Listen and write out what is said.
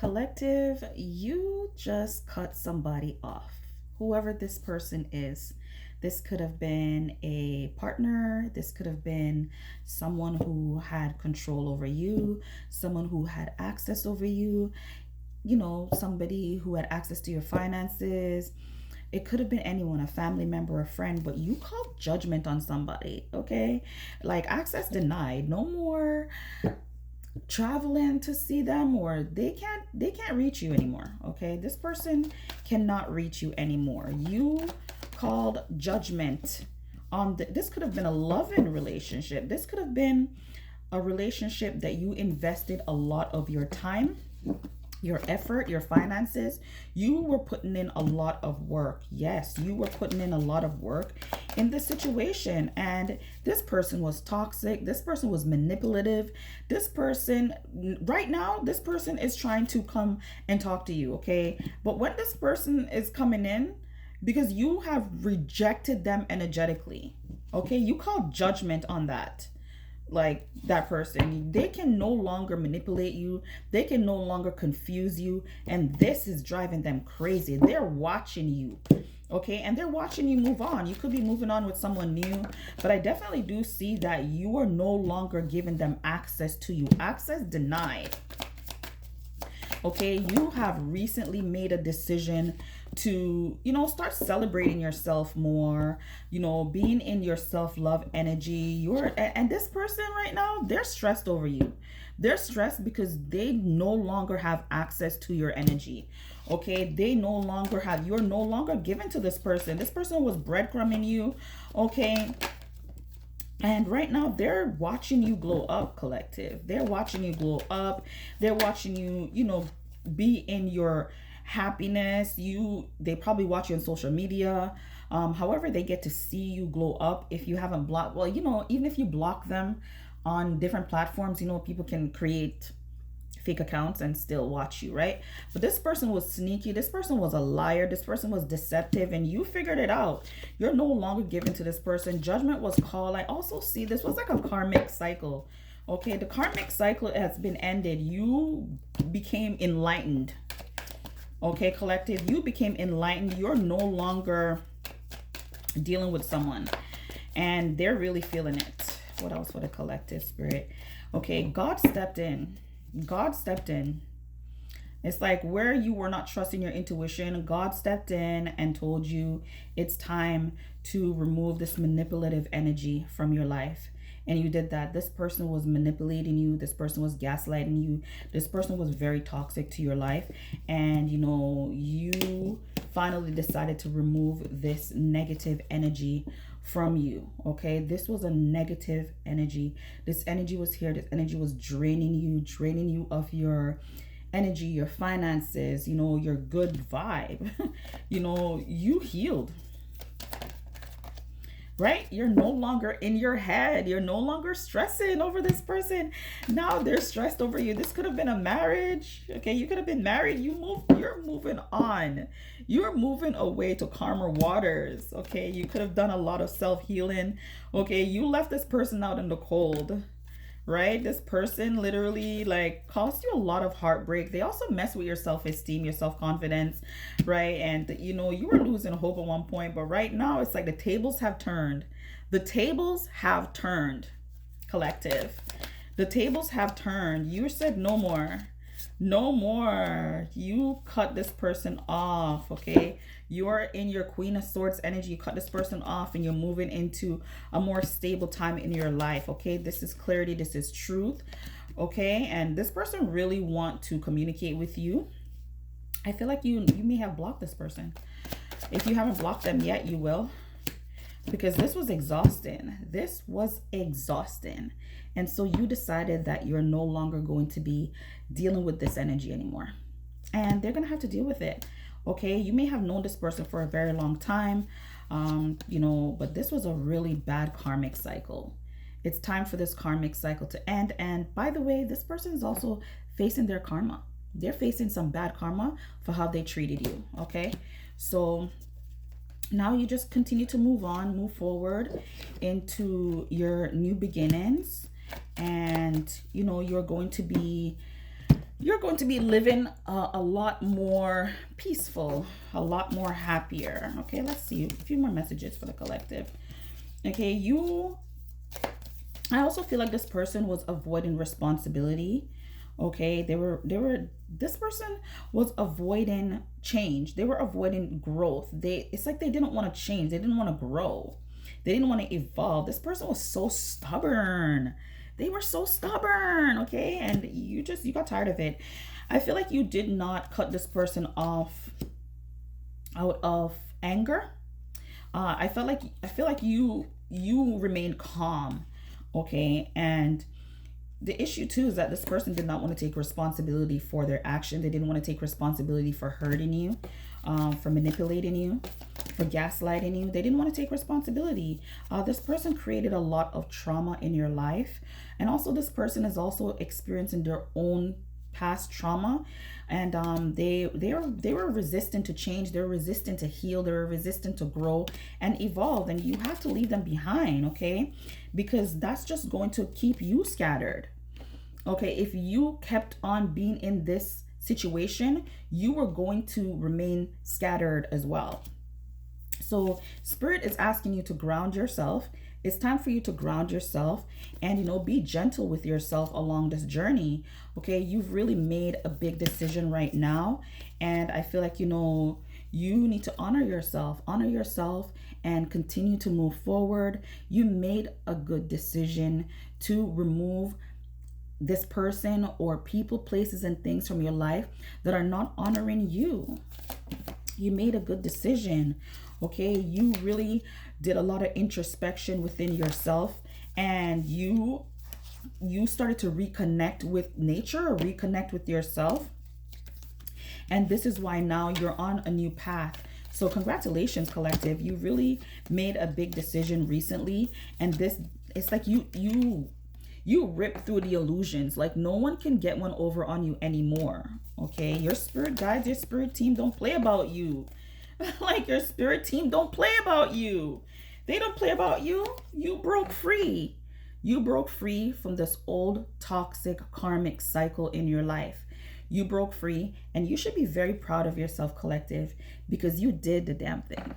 Collective, you just cut somebody off. Whoever this person is. This could have been a partner. This could have been someone who had control over you, someone who had access over you, somebody who had access to your finances. It could have been anyone, a family member, a friend, but you called judgment on somebody, okay? Like access denied. No more traveling to see them, or they can't reach you anymore. Okay, this person cannot reach you anymore. You called judgment on this. Could have been a loving relationship. This could have been a relationship that you invested a lot of your time, your effort, your finances. You were putting in a lot of work. Yes, you were putting in a lot of work in this situation. And this person was toxic. This person was manipulative. This person, right now, this person is trying to come and talk to you. Okay. But when this person is coming in, because you have rejected them energetically, okay, you call judgment on that. Like that person, they can no longer manipulate you, they can no longer confuse you, and this is driving them crazy. They're watching you, okay, and they're watching you move on. You could be moving on with someone new, but I definitely do see that you are no longer giving them access to you. Access denied. Okay, you have recently made a decision to, start celebrating yourself more, being in your self-love energy. And this person right now, they're stressed over you. They're stressed because they no longer have access to your energy. Okay, you're no longer given to this person. This person was breadcrumbing you. Okay, and right now, they're watching you glow up, collective. They're watching you glow up. They're watching you, be in your happiness. They probably watch you on social media. However, they get to see you glow up. If you haven't blocked, well, even if you block them on different platforms, people can create fake accounts and still watch you, right? But this person was sneaky. This person was a liar. This person was deceptive, and you figured it out. You're no longer given to this person. Judgment was called. I also see this was like a karmic cycle. Okay, the karmic cycle has been ended. You became enlightened. Okay, collective, you became enlightened. You're no longer dealing with someone, and they're really feeling it. What else for the collective spirit? Okay, God stepped in. God stepped in. It's like where you were not trusting your intuition, God stepped in and told you it's time to remove this manipulative energy from your life. And you did that. This person was manipulating you. This person was gaslighting you. This person was very toxic to your life. And, you finally decided to remove this negative energy from you. Okay, this was a negative energy. This energy was here. This energy was draining you of your energy, your finances, your good vibe. You healed, right? You're no longer in your head. You're no longer stressing over this person. Now they're stressed over you. This could have been a marriage. Okay, you could have been married. You're moving on. You're moving away to calmer waters. Okay, you could have done a lot of self-healing. Okay, you left this person out in the cold. Right? This person literally like caused you a lot of heartbreak. They also mess with your self-esteem, your self-confidence, right? And you were losing hope at one point, but right now it's like the tables have turned. The tables have turned, collective. The tables have turned. You said no more. No more. You cut this person off, okay? You're in your Queen of Swords energy. You cut this person off and you're moving into a more stable time in your life, okay? This is clarity. This is truth, okay? And this person really want to communicate with you. I feel like you may have blocked this person. If you haven't blocked them yet, you will. Because this was exhausting. This was exhausting. And so you decided that you're no longer going to be dealing with this energy anymore. And they're going to have to deal with it. Okay, you may have known this person for a very long time, but this was a really bad karmic cycle. It's time for this karmic cycle to end. And by the way, this person is also facing their karma. They're facing some bad karma for how they treated you. Okay, so now you just continue to move on, move forward into your new beginnings. And, you're going to be you're going to be living a lot more peaceful, a lot more happier. Okay, let's see a few more messages for the collective. Okay, I also feel like this person was avoiding responsibility. Okay, this person was avoiding change. They were avoiding growth. It's like they didn't want to change. They didn't want to grow. They didn't want to evolve. This person was so stubborn. They were so stubborn, okay? And you got tired of it. I feel like you did not cut this person off out of anger. I feel like you remained calm, okay? And the issue too is that this person did not want to take responsibility for their action. They didn't want to take responsibility for hurting you, for manipulating you, for gaslighting you. They didn't want to take responsibility. This person created a lot of trauma in your life, and also this person is also experiencing their own past trauma, and they were resistant to change. They're resistant to heal. They're resistant to grow and evolve, and you have to leave them behind, okay? Because that's just going to keep you scattered. Okay, if you kept on being in this situation, you were going to remain scattered as well. So Spirit is asking you to ground yourself. It's time for you to ground yourself and, be gentle with yourself along this journey. Okay, you've really made a big decision right now. And I feel like, you need to honor yourself and continue to move forward. You made a good decision to remove this person or people, places, and things from your life that are not honoring you. You made a good decision. Okay, you really did a lot of introspection within yourself, and you started to reconnect with nature or reconnect with yourself. And this is why now you're on a new path. So congratulations, collective. You really made a big decision recently, and it's like you rip through the illusions. Like no one can get one over on you anymore. Okay, your spirit guides, your spirit team don't play about you. Like your spirit team don't play about you. They don't play about you. You broke free. You broke free from this old toxic karmic cycle in your life. You broke free, and you should be very proud of yourself, collective, because you did the damn thing.